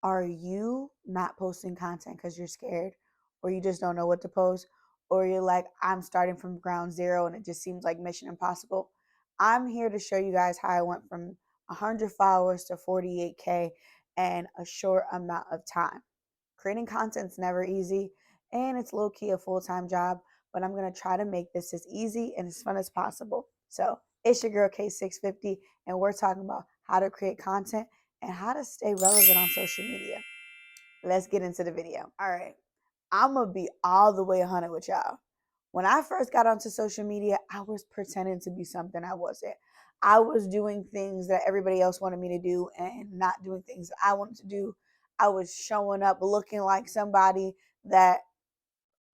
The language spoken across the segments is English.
Are you not posting content because you're scared, or you just don't know what to post, or you're like, I'm starting from ground zero and it just seems like mission impossible? I'm here to show you guys how I went from 100 followers to 48K in a short amount of time. Creating content's never easy, and it's low-key a full-time job, but I'm going to try to make this as easy and as fun as possible. So it's your girl K650, and we're talking about how to create content and how to stay relevant on social media. Let's get into the video. All right, I'm going to be all the way 100 with y'all. When I first got onto social media, I was pretending to be something I wasn't. I was doing things that everybody else wanted me to do and not doing things that I wanted to do. I was showing up looking like somebody that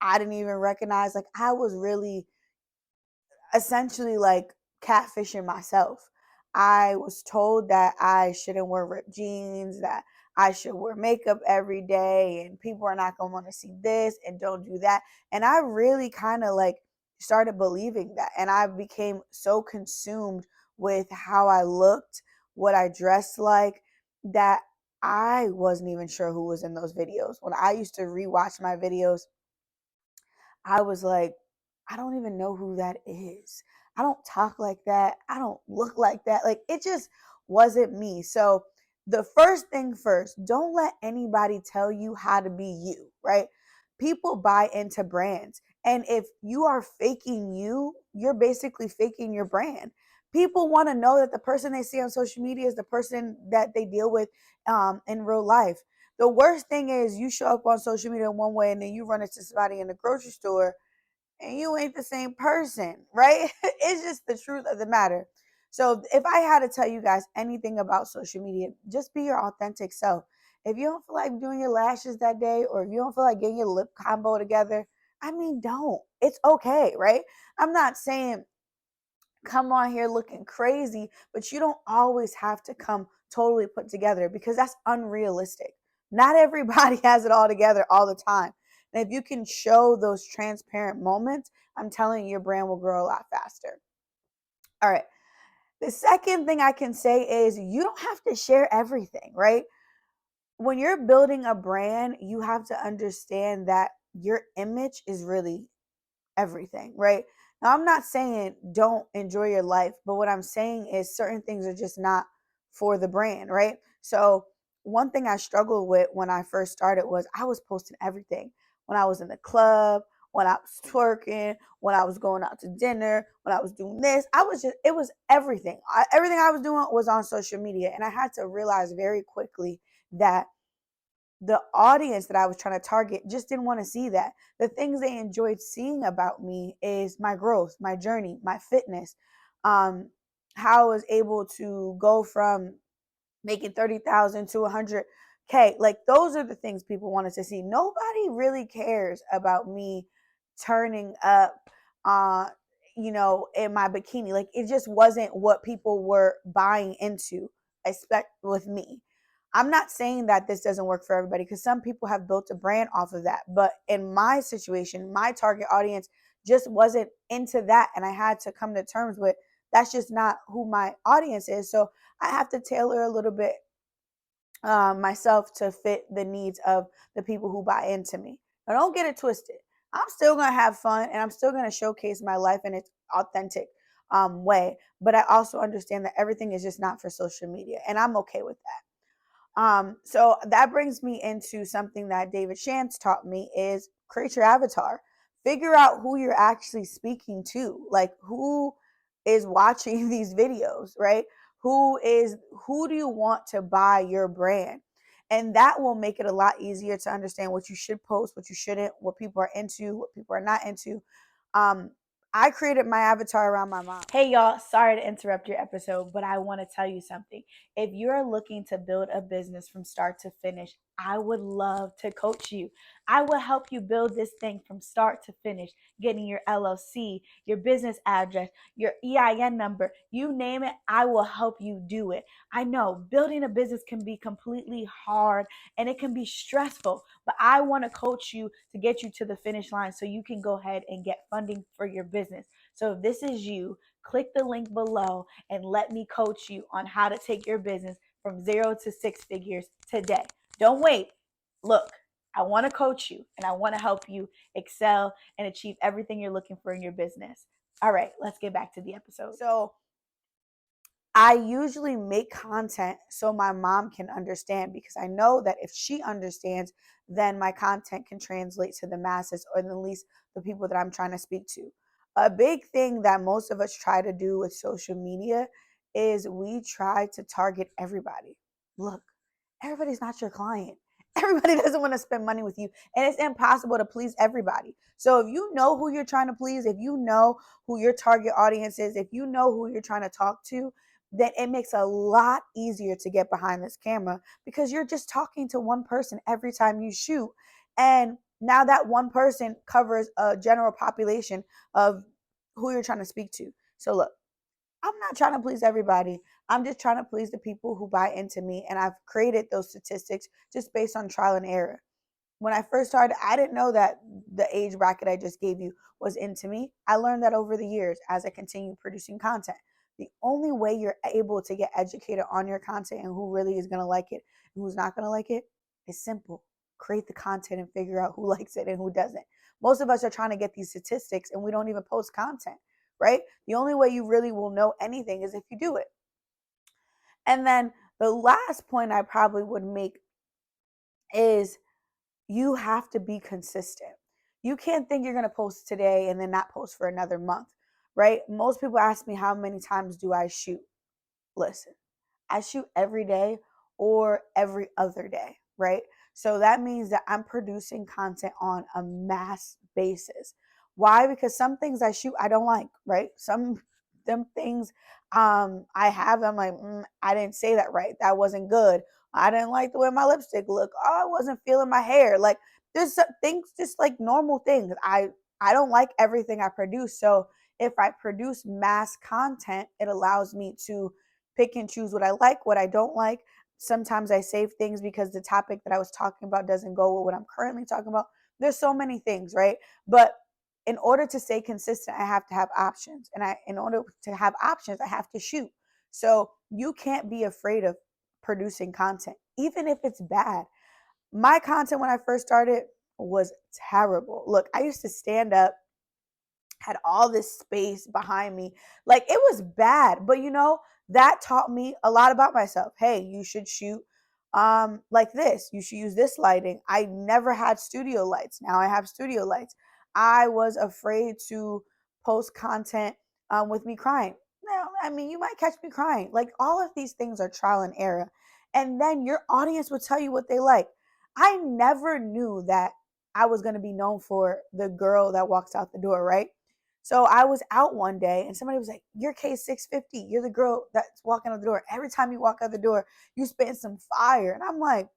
I didn't even recognize. Like, I was really essentially like catfishing myself. I was told that I shouldn't wear ripped jeans, that I should wear makeup every day, and people are not going to want to see this and don't do that. And I really kind of like started believing that. And I became so consumed with how I looked, what I dressed like, that I wasn't even sure who was in those videos. When I used to rewatch my videos, I was like, I don't even know who that is. I don't talk like that. I don't look like that. Like, it just wasn't me. So, the first thing first, don't let anybody tell you how to be you, right? People buy into brands. And if you are faking you, you're basically faking your brand. People want to know that the person they see on social media is the person that they deal with in real life. The worst thing is you show up on social media in one way and then you run into somebody in the grocery store and you ain't the same person, right? It's just the truth of the matter. So if I had to tell you guys anything about social media, just be your authentic self. If you don't feel like doing your lashes that day, or if you don't feel like getting your lip combo together, I mean, don't. It's okay, right? I'm not saying come on here looking crazy, but you don't always have to come totally put together, because that's unrealistic. Not everybody has it all together all the time. And if you can show those transparent moments, I'm telling you, your brand will grow a lot faster. All right. The second thing I can say is you don't have to share everything, right? When you're building a brand, you have to understand that your image is really everything, right? Now, I'm not saying don't enjoy your life, but what I'm saying is certain things are just not for the brand, right? So, one thing I struggled with when I first started was I was posting everything. When I was in the club, when I was twerking, when I was going out to dinner, when I was doing this, it was everything. Everything I was doing was on social media. And I had to realize very quickly that the audience that I was trying to target just didn't want to see that. The things they enjoyed seeing about me is my growth, my journey, my fitness, how I was able to go from making 30,000 to 100K. Like, those are the things people wanted to see. Nobody really cares about me turning up, uh, in my bikini. Like, it just wasn't what people were buying into, expect with me. I'm not saying that this doesn't work for everybody, because some people have built a brand off of that. But in my situation, my target audience just wasn't into that. And I had to come to terms with that's just not who my audience is. So I have to tailor a little bit myself to fit the needs of the people who buy into me. Now, don't get it twisted. I'm still going to have fun and I'm still going to showcase my life in its authentic way. But I also understand that everything is just not for social media. And I'm okay with that. So that brings me into something that David Shantz taught me is create your avatar. Figure out who you're actually speaking to, like who is watching these videos, right? Who do you want to buy your brand? And that will make it a lot easier to understand what you should post, what you shouldn't, what people are into, what people are not into. Um, I created my avatar around my mom. Hey, y'all, sorry to interrupt your episode, but I want to tell you something. If you're looking to build a business from start to finish, I would love to coach you. I will help you build this thing from start to finish, getting your LLC, your business address, your EIN number, you name it, I will help you do it. I know building a business can be completely hard and it can be stressful, but I want to coach you to get you to the finish line so you can go ahead and get funding for your business. So if this is you, click the link below and let me coach you on how to take your business from 0 to 6 figures today. Don't wait. Look, I want to coach you and I want to help you excel and achieve everything you're looking for in your business. All right, let's get back to the episode. So, I usually make content so my mom can understand, because I know that if she understands, then my content can translate to the masses, or at least the people that I'm trying to speak to. A big thing that most of us try to do with social media is we try to target everybody. Look, everybody's not your client. Everybody doesn't want to spend money with you, and it's impossible to please everybody. So if you know who you're trying to please, if you know who your target audience is, if you know who you're trying to talk to, then it makes a lot easier to get behind this camera, because you're just talking to one person every time you shoot. And now that one person covers a general population of who you're trying to speak to. So look, I'm not trying to please everybody. I'm just trying to please the people who buy into me. And I've created those statistics just based on trial and error. When I first started, I didn't know that the age bracket I just gave you was into me. I learned that over the years as I continue producing content. The only way you're able to get educated on your content and who really is going to like it and who's not going to like it is simple. Create the content and figure out who likes it and who doesn't. Most of us are trying to get these statistics and we don't even post content, right? The only way you really will know anything is if you do it. And then the last point I probably would make is you have to be consistent. You can't think you're going to post today and then not post for another month, right? Most people ask me, how many times do I shoot? Listen, I shoot every day or every other day, right? So that means that I'm producing content on a mass basis. Why? Because some things I shoot I don't like, right? Some them things I have, I'm like, I didn't say that right. That wasn't good. I didn't like the way my lipstick looked. Oh, I wasn't feeling my hair. Like there's some things, just like normal things. I don't like everything I produce. So if I produce mass content, it allows me to pick and choose what I like, what I don't like. Sometimes I save things because the topic that I was talking about doesn't go with what I'm currently talking about. There's so many things, right? But in order to stay consistent, I have to have options. And in order to have options, I have to shoot. So you can't be afraid of producing content, even if it's bad. My content when I first started was terrible. Look, I used to stand up, had all this space behind me. Like it was bad, but that taught me a lot about myself. Hey, you should shoot like this. You should use this lighting. I never had studio lights. Now I have studio lights. I was afraid to post content with me crying. Now, I mean, you might catch me crying. Like all of these things are trial and error. And then your audience will tell you what they like. I never knew that I was going to be known for the girl that walks out the door, right? So I was out one day and somebody was like, "You're K650. You're the girl that's walking out the door. Every time you walk out the door, you spit some fire." And I'm like,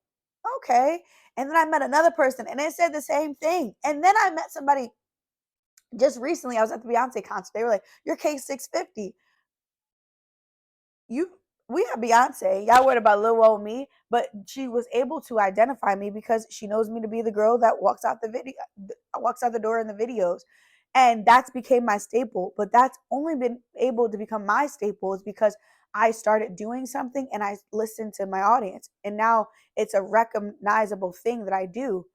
okay. And then I met another person and they said the same thing. And then I met somebody just recently. I was at the Beyonce concert. They were like, "You're K650. You We have Beyonce. Y'all worried about little old me." But she was able to identify me because she knows me to be the girl that walks out the door in the videos. And that's became my staple. But that's only been able to become my staple is because I started doing something and I listened to my audience. And now it's a recognizable thing that I do.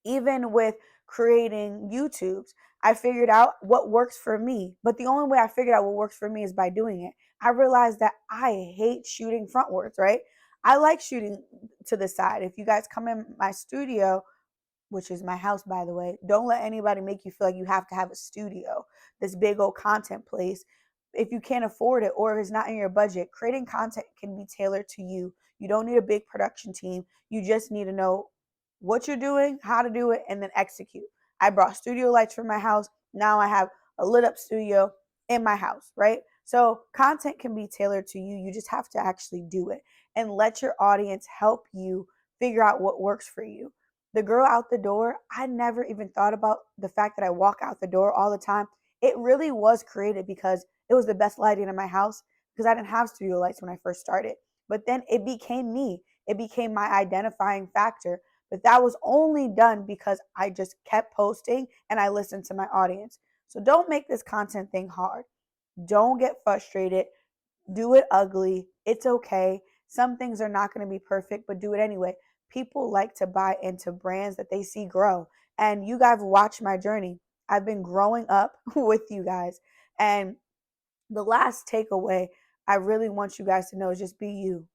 Even with creating YouTubes, I figured out what works for me. But the only way I figured out what works for me is by doing it. I realized that I hate shooting frontwards, right? I like shooting to the side. If you guys come in my studio, which is my house, by the way, don't let anybody make you feel like you have to have a studio, this big old content place. If you can't afford it or if it's not in your budget, creating content can be tailored to you. You don't need a big production team. You just need to know what you're doing, how to do it, and then execute. I brought studio lights for my house. Now I have a lit up studio in my house, right? So content can be tailored to you. You just have to actually do it and let your audience help you figure out what works for you. The girl out the door, I never even thought about the fact that I walk out the door all the time. It really was created because it was the best lighting in my house because I didn't have studio lights when I first started. But then it became me. It became my identifying factor. But that was only done because I just kept posting and I listened to my audience. So don't make this content thing hard. Don't get frustrated. Do it ugly. It's okay. Some things are not going to be perfect, but do it anyway. People like to buy into brands that they see grow. And you guys watch my journey. I've been growing up with you guys. And the last takeaway I really want you guys to know is just be you.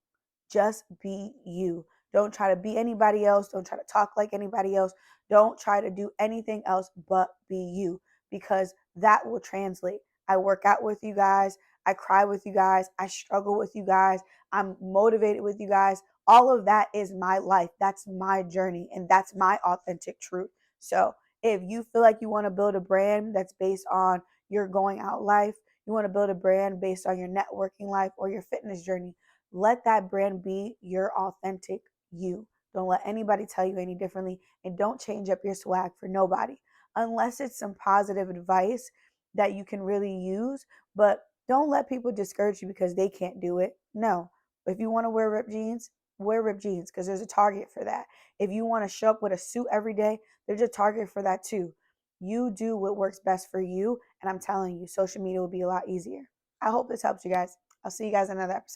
Just be you. Don't try to be anybody else. Don't try to talk like anybody else. Don't try to do anything else but be you, because that will translate. I work out with you guys. I cry with you guys. I struggle with you guys. I'm motivated with you guys. All of that is my life. That's my journey, and that's my authentic truth. So if you feel like you want to build a brand that's based on your going out life, you want to build a brand based on your networking life or your fitness journey, let that brand be your authentic you. Don't let anybody tell you any differently, and don't change up your swag for nobody unless it's some positive advice that you can really use. But don't let people discourage you because they can't do it. No. If you want to wear ripped jeans because there's a target for that. If you want to show up with a suit every day, there's a target for that too. You do what works best for you, and I'm telling you, social media will be a lot easier. I hope this helps you guys. I'll see you guys in another episode.